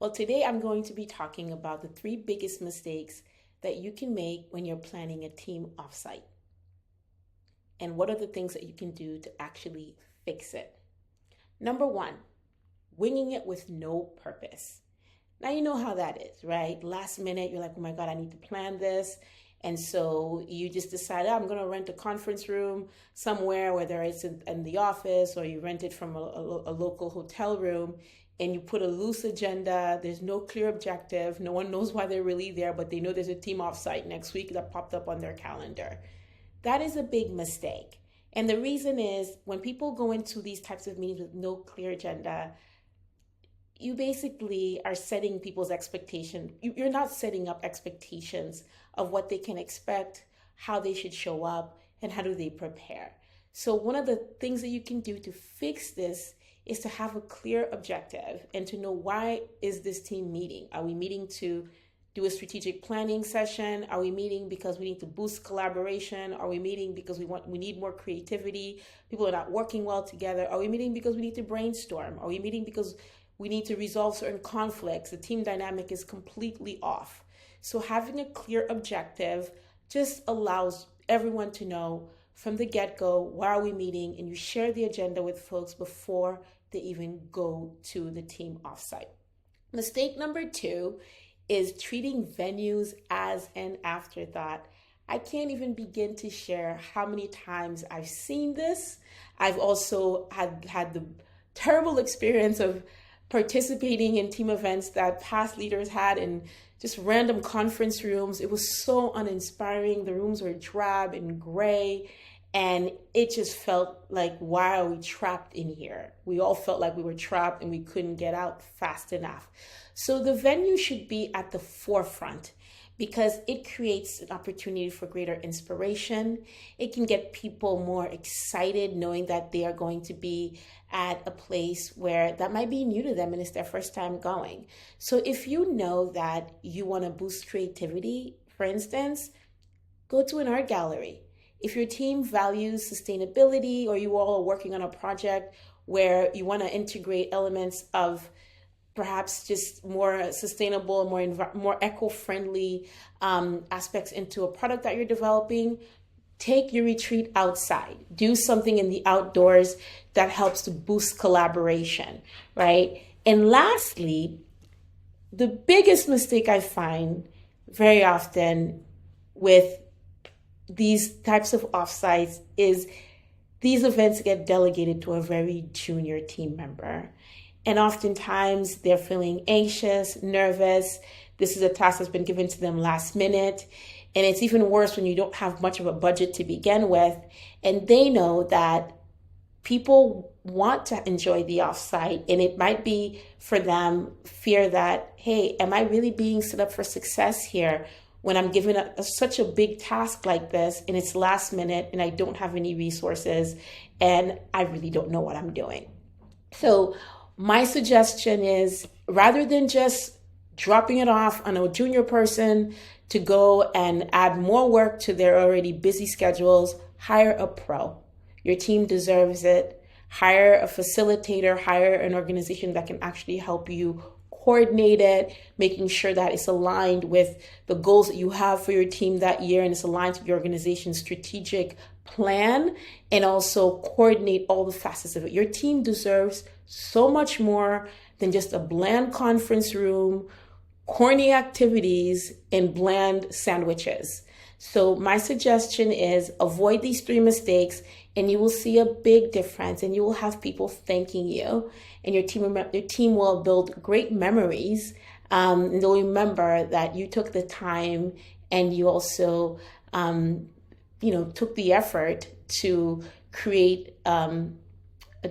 Well, today I'm going to be talking about the three biggest mistakes that you can make when you're planning a team offsite. And what are the things that you can do to actually fix it? Number one, winging it with no purpose. Now, you know how that is, right? Last minute, you're like, oh my God, I need to plan this. And so you just decide, I'm going to rent a conference room somewhere, whether it's in the office or you rent it from a local hotel room, and you put a loose agenda. There's no clear objective. No one knows why they're really there, but they know there's a team offsite next week that popped up on their calendar. That is a big mistake. And the reason is when people go into these types of meetings with no clear agenda, you basically are setting people's expectation. You're not setting up expectations of what they can expect, how they should show up, and how do they prepare. So one of the things that you can do to fix this is to have a clear objective and to know, why is this team meeting? Are we meeting to do a strategic planning session? Are we meeting because we need to boost collaboration? Are we meeting because we need more creativity? People are not working well together. Are we meeting because we need to brainstorm? Are we meeting because we need to resolve certain conflicts? The team dynamic is completely off. So having a clear objective just allows everyone to know from the get-go, why are we meeting? And you share the agenda with folks before they even go to the team offsite. Mistake number two is treating venues as an afterthought. I can't even begin to share how many times I've seen this. I've also had the terrible experience of participating in team events that past leaders had in just random conference rooms. It was so uninspiring. The rooms were drab and gray, and it just felt like, why are we trapped in here? We all felt like we were trapped and we couldn't get out fast enough. So the venue should be at the forefront because it creates an opportunity for greater inspiration. It can get people more excited knowing that they are going to be at a place where that might be new to them and it's their first time going. So if you know that you want to boost creativity, for instance, go to an art gallery. If your team values sustainability, or you all are working on a project where you want to integrate elements of perhaps just more sustainable, more eco-friendly aspects into a product that you're developing, take your retreat outside. Do something in the outdoors that helps to boost collaboration, right? And lastly, the biggest mistake I find very often with these types of offsites is these events get delegated to a very junior team member. And oftentimes they're feeling anxious, nervous. This is a task that's been given to them last minute. And it's even worse when you don't have much of a budget to begin with. And they know that people want to enjoy the offsite. And it might be for them fear that, hey, am I really being set up for success here when I'm given such a big task like this and it's last minute and I don't have any resources and I really don't know what I'm doing? So my suggestion is, rather than just dropping it off on a junior person to go and add more work to their already busy schedules, hire a pro. Your team deserves it. Hire a facilitator, hire an organization that can actually help you coordinate it, making sure that it's aligned with the goals that you have for your team that year and it's aligned to your organization's strategic plan, and also coordinate all the facets of it. Your team deserves so much more than just a bland conference room, corny activities, and bland sandwiches. So my suggestion is avoid these three mistakes and you will see a big difference, and you will have people thanking you, and your team will build great memories. And they'll remember that you took the time and you also took the effort to create a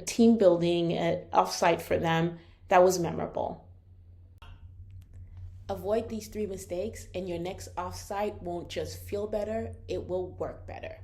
team building offsite for them that was memorable. Avoid these three mistakes and your next offsite won't just feel better, it will work better.